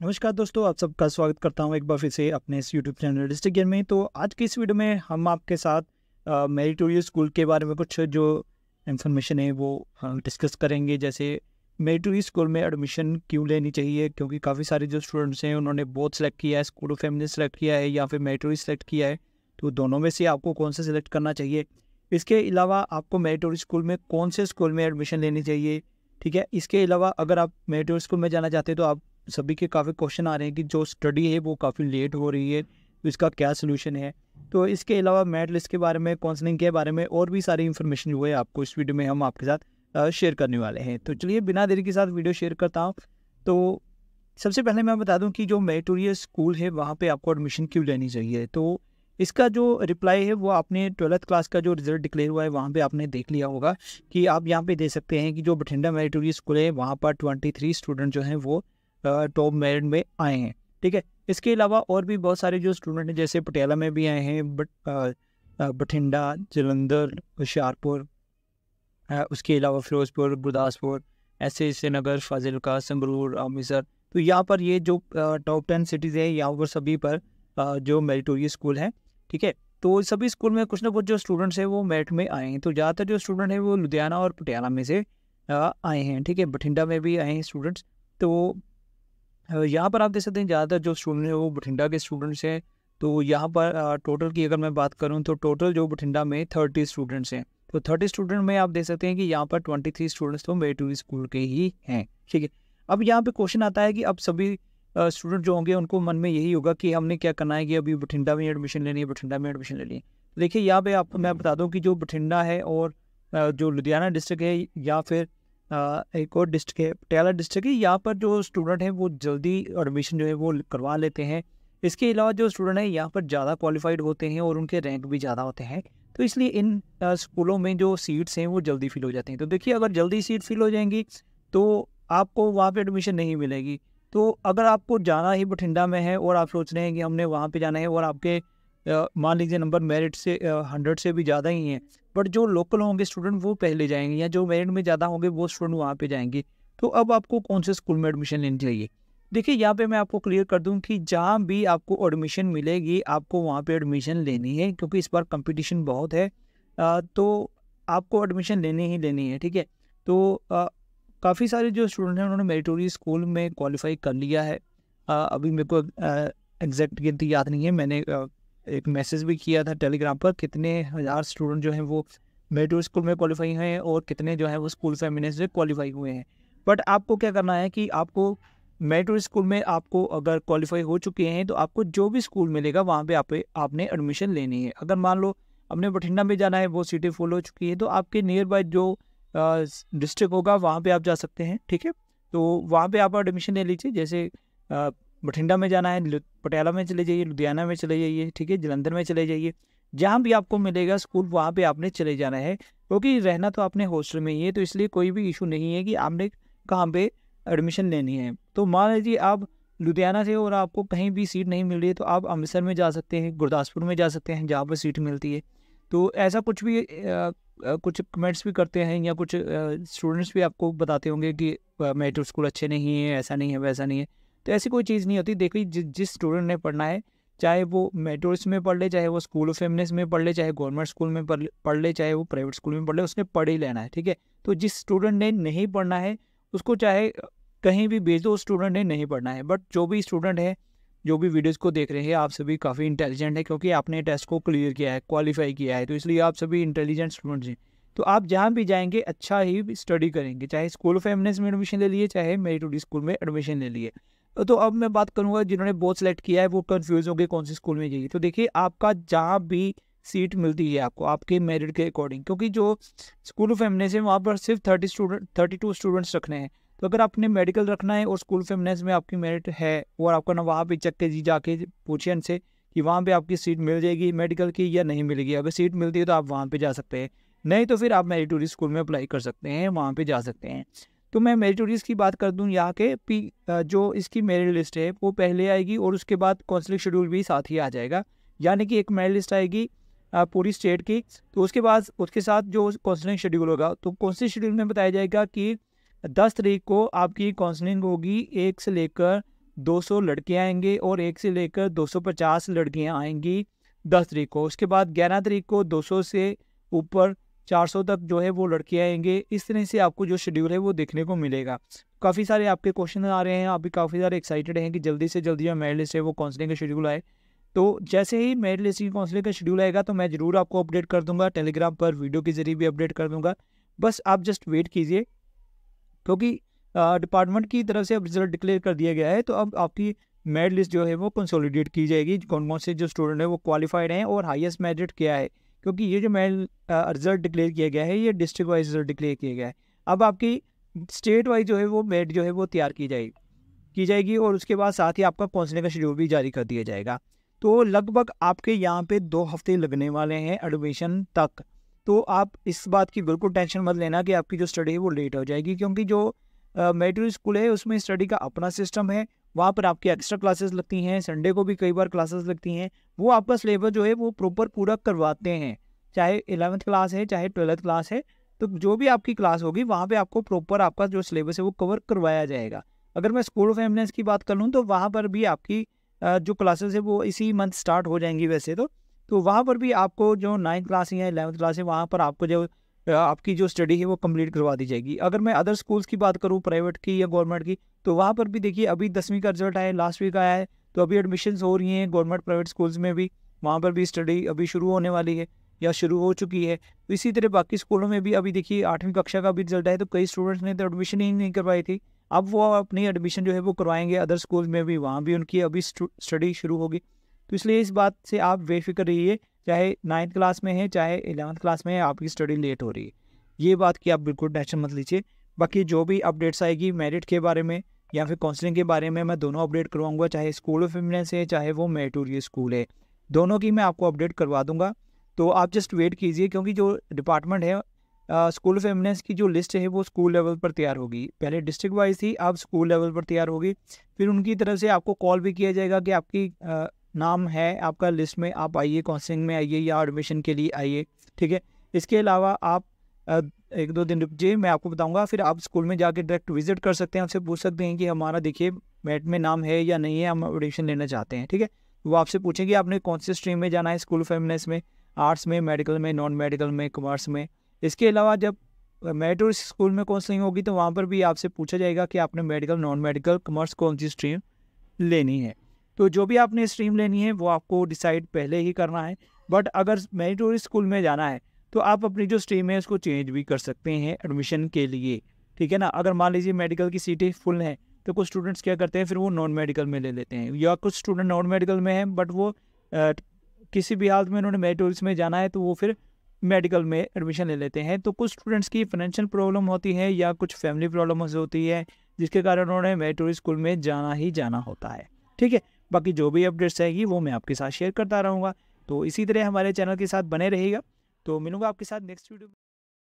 नमस्कार दोस्तों, आप सबका स्वागत करता हूं एक बार फिर से अपने इस यूट्यूब चैनल डिस्ट्रिक्ट गेम में। तो आज की इस वीडियो में हम आपके साथ मेरिटोरियस स्कूल के बारे में कुछ जो इन्फॉर्मेशन है वो डिस्कस करेंगे। जैसे मेरिटोरियस स्कूल में एडमिशन क्यों लेनी चाहिए, क्योंकि काफ़ी सारे जो स्टूडेंट्स हैं उन्होंने बोथ सेलेक्ट किया है, स्कूल ऑफ फेमिनिस्ट सेलेक्ट किया है या फिर मेरिटोरियस सेलेक्ट किया है। तो दोनों में से आपको कौन सा सिलेक्ट करना चाहिए। इसके अलावा आपको मेरिटोरियस स्कूल में कौन से स्कूल में एडमिशन लेनी चाहिए, ठीक है। इसके अलावा अगर आप मेरिटोरियस स्कूल में जाना चाहते हैं तो आप सभी के काफ़ी क्वेश्चन आ रहे हैं कि जो स्टडी है वो काफ़ी लेट हो रही है, तो इसका क्या सोल्यूशन है। तो इसके अलावा मेरिट लिस्ट के बारे में, काउंसलिंग के बारे में और भी सारी इन्फॉर्मेशन जो है आपको इस वीडियो में हम आपके साथ शेयर करने वाले हैं। तो चलिए बिना देरी के साथ वीडियो शेयर करता हूँ। तो सबसे पहले मैं बता दूं कि जो मेरिटोरियस स्कूल है वहाँ पे आपको एडमिशन क्यों लेनी चाहिए। तो इसका जो रिप्लाई है वो आपने 12th क्लास का जो रिजल्ट डिक्लेयर हुआ है वहाँ पे आपने देख लिया होगा कि आप यहाँ पे दे सकते हैं कि जो बठिंडा मेरिटोरियस स्कूल है वहाँ पर 23 स्टूडेंट जो हैं वो टॉप मेरिट में आए हैं, ठीक है। इसके अलावा और भी बहुत सारे जो स्टूडेंट हैं जैसे पटियाला में भी आए हैं, बठिंडा, जलंधर, होशियारपुर, उसके अलावा फिरोजपुर, गुरदासपुर, ऐसे श्रीनगर, फाजिलका, संगरूर, अमृतसर। तो यहाँ पर ये जो टॉप 10 सिटीज़ है यहाँ पर सभी पर जो मेरिटोरियस स्कूल हैं, ठीक है। तो सभी स्कूल में कुछ ना कुछ जो स्टूडेंट्स हैं वो मेरिट में आए हैं। तो ज़्यादातर जो स्टूडेंट हैं वो लुधियाना और पटियाला में से आए हैं, ठीक है। बठिंडा में भी आए हैं स्टूडेंट्स। तो यहाँ पर आप देख सकते हैं ज़्यादातर जो स्टूडेंट हैं वो बठिंडा के स्टूडेंट्स हैं। तो यहाँ पर टोटल की अगर मैं बात करूँ तो टोटल जो बठिंडा में 30 स्टूडेंट्स हैं। तो 30 स्टूडेंट में आप देख सकते हैं कि यहाँ पर 23 स्टूडेंट्स तो मेरिटोरियस स्कूल के ही हैं, ठीक है। अब यहाँ पे क्वेश्चन आता है कि अब सभी स्टूडेंट जो होंगे उनको मन में यही होगा कि हमने क्या करना है कि अभी बठिंडा में एडमिशन लेनी है, बठिंडा में एडमिशन लेनी है। देखिए यहाँ पे आपको मैं बता दूँ कि जो बठिंडा है और जो लुधियाना डिस्ट्रिक्ट है या फिर एक और डिस्ट्रिक्ट है पटियाला डिस्ट्रिक्ट है, यहाँ पर जो स्टूडेंट हैं वो जल्दी एडमिशन जो है वो करवा लेते हैं। इसके अलावा जो स्टूडेंट हैं यहाँ पर ज़्यादा क्वालिफाइड होते हैं और उनके रैंक भी ज़्यादा होते हैं। तो इसलिए इन स्कूलों में जो सीट्स हैं वो जल्दी फिल हो जाती हैं। तो देखिए अगर जल्दी सीट फिल हो जाएंगी तो आपको वहाँ पे एडमिशन नहीं मिलेगी। तो अगर आपको जाना ही बठिंडा में है और आप सोच रहे हैं कि हमने वहाँ पे जाना है और आपके मान लीजिए नंबर मेरिट से 100 से भी ज़्यादा ही हैं, बट जो लोकल होंगे स्टूडेंट वो पहले जाएंगे या जो मेरिट में ज़्यादा होंगे वो स्टूडेंट वहाँ पे जाएंगे। तो अब आपको कौन से स्कूल में एडमिशन लेनी चाहिए। देखिए यहाँ पे मैं आपको क्लियर कर दूं कि जहाँ भी आपको एडमिशन मिलेगी आपको वहाँ पे एडमिशन लेनी है, क्योंकि इस बार कंपटीशन बहुत है। तो आपको एडमिशन लेनी ही लेनी है, ठीक है। तो काफ़ी सारे जो स्टूडेंट हैं उन्होंने मेरिटोरियस स्कूल में क्वालिफाई कर लिया है। अभी मेरे को एग्जैक्ट गिनती याद नहीं है। मैंने एक मैसेज भी किया था टेलीग्राम पर कितने हज़ार स्टूडेंट जो हैं वो मेरिटोरियस स्कूल में क्वालिफाई हैं और कितने जो हैं वो स्कूल फेमिनिस्ट से क्वालिफाई हुए हैं। बट आपको क्या करना है कि आपको मेरिटोरियस स्कूल में आपको अगर क्वालिफाई हो चुके हैं तो आपको जो भी स्कूल मिलेगा वहाँ पे आपने एडमिशन लेनी है। अगर मान लो अपने बठिंडा में जाना है, वो सीटें फुल हो चुकी है, तो आपके नियर बाय जो डिस्ट्रिक्ट होगा वहाँ पे आप जा सकते हैं, ठीक है। तो वहाँ पे आप एडमिशन ले लीजिए। जैसे बठिंडा में जाना है, पटियाला में चले जाइए, लुधियाना में चले जाइए, ठीक है, जलंधर में चले जाइए। जहाँ भी आपको मिलेगा स्कूल वहाँ पे आपने चले जाना है, क्योंकि रहना तो आपने हॉस्टल में ही है। तो इसलिए कोई भी इशू नहीं है कि आपने कहाँ पे एडमिशन लेनी है। तो मान लीजिए आप लुधियाना से और आपको कहीं भी सीट नहीं मिल रही है तो आप अमृतसर में जा सकते हैं, गुरदासपुर में जा सकते हैं जहाँ पर सीट मिलती है। तो ऐसा कुछ भी कुछ कमेंट्स भी करते हैं या कुछ स्टूडेंट्स भी आपको बताते होंगे कि मेरिट स्कूल अच्छे नहीं है, ऐसा नहीं है, वैसा नहीं है। तो ऐसी कोई चीज़ नहीं होती। देखिए जिस स्टूडेंट ने पढ़ना है, चाहे वो मेरिटोरियस में पढ़ ले, चाहे वो स्कूल ऑफ फेमिनिस्ट में पढ़ ले, चाहे गवर्नमेंट स्कूल में पढ़ ले, चाहे वो प्राइवेट स्कूल में पढ़ ले, उसने पढ़ ही लेना है, ठीक है। तो जिस स्टूडेंट ने नहीं पढ़ना है उसको चाहे कहीं भी भेज दो, उस स्टूडेंट ने नहीं पढ़ना है। बट जो भी स्टूडेंट है, जो भी वीडियोज़ को देख रहे हैं, आप सभी काफ़ी इंटेलिजेंट है, क्योंकि आपने टेस्ट को क्लियर किया है, क्वालिफाई किया है, तो इसलिए आप सभी इंटेलिजेंट स्टूडेंट्स हैं। तो आप जहाँ भी जाएंगे अच्छा ही स्टडी करेंगे, चाहे स्कूल ऑफ फेमिनिस्ट में एडमिशन ले लिए, चाहे मेरिटोरियस स्कूल में एडमिशन ले लिए। तो अब मैं बात करूँगा जिन्होंने बोथ सेलेक्ट किया है वो कन्फ्यूज़ हो गए कौन से स्कूल में जाइए। तो देखिए आपका जहाँ भी सीट मिलती है आपको आपके मेरिट के अकॉर्डिंग, क्योंकि जो स्कूल ऑफ फेमिनिस्ट है वहाँ पर सिर्फ 32 स्टूडेंट्स रखने हैं। तो अगर आपने मेडिकल रखना है और स्कूल फेमिनिस्ट में आपकी मेरिट है और आपको ना वहाँ पे चेक के जी जाके पूछिए उनसे कि वहाँ पे आपकी सीट मिल जाएगी मेडिकल की या नहीं मिलेगी। अगर सीट मिलती है तो आप वहाँ पे जा सकते हैं, नहीं तो फिर आप मेरिटोरियस स्कूल में अप्लाई कर सकते हैं, वहाँ पे जा सकते हैं। तो मैं मेरिटोरियस की बात कर दूँ यहाँ के जो इसकी मेरिट लिस्ट है वो पहले आएगी और उसके बाद काउंसलिंग शेड्यूल भी साथ ही आ जाएगा। यानी कि एक मेरिट लिस्ट आएगी पूरी स्टेट की, तो उसके बाद उसके साथ जो काउंसलिंग शेड्यूल होगा, तो काउंसलिंग शेड्यूल में बताया जाएगा कि 10 तारीख को आपकी काउंसलिंग होगी 1 से लेकर 200 लड़के आएंगे और 1 से लेकर 250 लड़कियां आएंगी 10 तारीख को। उसके बाद 11 तारीख को 200 से ऊपर 400 तक जो है वो लड़के आएंगे। इस तरह से आपको जो शेड्यूल है वो देखने को मिलेगा। काफ़ी सारे आपके क्वेश्चन आ रहे हैं, आप भी काफ़ी सारे एक्साइटेड हैं कि जल्दी से जल्दी जो मेरिट लिस्ट है वो काउंसलिंग का शेड्यूल आए। तो जैसे ही मेरिट लिस्ट की काउंसलिंग का शेड्यूल आएगा तो मैं ज़रूर आपको अपडेट कर दूंगा, टेलीग्राम पर वीडियो के जरिए भी अपडेट कर दूंगा। बस आप जस्ट वेट कीजिए, क्योंकि डिपार्टमेंट की तरफ से अब रिजल्ट डिक्लेयर कर दिया गया है। तो अब आपकी मेरिट लिस्ट जो है वो कंसोलिडेट की जाएगी, कौन कौन से जो स्टूडेंट है वो क्वालिफाइड हैं और हाईएस्ट मेरिट क्या है। क्योंकि ये जो मेरिट रिजल्ट डिक्लेयर किया गया है ये डिस्ट्रिक्ट वाइज रिजल्ट डिक्लेयर किया गया है। अब आपकी स्टेट वाइज जो है वो मेरिट जो है वो तैयार की जाएगी और उसके बाद साथ ही आपका काउंसलिंग का शेड्यूल भी जारी कर दिया जाएगा। तो लगभग आपके यहाँ पे 2 हफ्ते लगने वाले हैं एडमिशन तक। तो आप इस बात की बिल्कुल टेंशन मत लेना कि आपकी जो स्टडी है वो लेट हो जाएगी, क्योंकि जो मेरिटोरियस स्कूल है उसमें स्टडी का अपना सिस्टम है। वहाँ पर आपकी एक्स्ट्रा क्लासेस लगती हैं, संडे को भी कई बार क्लासेस लगती हैं। वो आपका सिलेबस जो है वो प्रॉपर पूरा करवाते हैं, चाहे 11th क्लास है चाहे 12th क्लास है। तो जो भी आपकी क्लास होगी वहाँ पे आपको प्रॉपर आपका जो सिलेबस है वो कवर करवाया जाएगा। अगर मैं स्कूल ऑफ एमिनेंस की बात कर लूँ तो वहाँ पर भी आपकी जो क्लासेस है वो इसी मंथ स्टार्ट हो जाएंगी वैसे तो वहाँ पर भी आपको जो 9th क्लास है या 11th क्लास है वहाँ पर आपको जो आपकी जो स्टडी है वो कंप्लीट करवा दी जाएगी। अगर मैं अदर स्कूल्स की बात करूँ, प्राइवेट की या गवर्नमेंट की, तो वहाँ पर भी देखिए अभी 10वीं का रिजल्ट आया, लास्ट वीक आया है, तो अभी एडमिशन्स हो रही हैं गवर्नमेंट प्राइवेट स्कूल्स में भी। वहाँ पर भी स्टडी अभी शुरू होने वाली है या शुरू हो चुकी है। तो इसी तरह बाकी स्कूलों में भी अभी देखिए 8वीं कक्षा का भी रिजल्ट आया, तो कई स्टूडेंट्स ने तो एडमिशन ही नहीं करवाई थी। अब वो अपनी एडमिशन जो है वो करवाएंगे अदर स्कूल में भी, वहाँ भी उनकी अभी स्टडी शुरू होगी। तो इसलिए इस बात से आप बेफिक्र रहिए, चाहे 9th क्लास में है चाहे 11th क्लास में है, आपकी स्टडी लेट हो रही है, ये बात की आप बिल्कुल टेंशन मत लीजिए। बाकी जो भी अपडेट्स आएगी मेरिट के बारे में या फिर काउंसलिंग के बारे में, मैं दोनों अपडेट करवाऊंगा, चाहे स्कूल ऑफ एमिनेंस है चाहे वो मेरिटोरियस स्कूल है, दोनों की मैं आपको अपडेट करवा दूंगा। तो आप जस्ट वेट कीजिए, क्योंकि जो डिपार्टमेंट है स्कूल ऑफ एमिनेंस की जो लिस्ट है वो स्कूल लेवल पर तैयार होगी। पहले डिस्ट्रिक्ट वाइज थी, अब स्कूल लेवल पर तैयार होगी। फिर उनकी तरफ से आपको कॉल भी किया जाएगा कि आपकी नाम है आपका लिस्ट में, आप आइए काउंसलिंग में आइए या एडमिशन के लिए आइए, ठीक है। इसके अलावा आप 1-2 दिन रुक जाइए, मैं आपको बताऊंगा। फिर आप स्कूल में जाके डायरेक्ट विजिट कर सकते हैं, आपसे पूछ सकते हैं कि हमारा देखिए मेरिट में नाम है या नहीं है, हम एडमिशन लेना चाहते हैं, ठीक है। वो आपसे पूछेंगे आपने कौन से स्ट्रीम में जाना है, स्कूल ऑफ एमिनेंस में, आर्ट्स में, मेडिकल में, नॉन मेडिकल में, कॉमर्स में। इसके अलावा जब मेरिटोरियस स्कूल में काउंसलिंग होगी तो वहाँ पर भी आपसे पूछा जाएगा कि आपने मेडिकल, नॉन मेडिकल, कॉमर्स कौन सी स्ट्रीम लेनी है। तो जो भी आपने स्ट्रीम लेनी है वो आपको डिसाइड पहले ही करना है। बट अगर मेरिटोरियस स्कूल में जाना है तो आप अपनी जो स्ट्रीम है उसको चेंज भी कर सकते हैं एडमिशन के लिए, ठीक है ना। अगर मान लीजिए मेडिकल की सीटें फुल हैं तो कुछ स्टूडेंट्स क्या करते हैं, फिर वो नॉन मेडिकल में ले लेते हैं, या कुछ स्टूडेंट नॉन मेडिकल में हैं बट वो किसी भी हालत में उन्होंने मेरिटोरियस में जाना है तो वो फिर मेडिकल में एडमिशन ले लेते हैं। तो कुछ स्टूडेंट्स की फाइनेंशियल प्रॉब्लम होती है या कुछ फैमिली प्रॉब्लम्स होती है जिसके कारण उन्होंने मेरिटोरियस स्कूल में जाना ही जाना होता है, ठीक है। बाकी जो भी अपडेट्स आएगी वो मैं आपके साथ शेयर करता रहूँगा। तो इसी तरह हमारे चैनल के साथ बने रहेगा। तो मिलूंगा आपके साथ नेक्स्ट वीडियो में।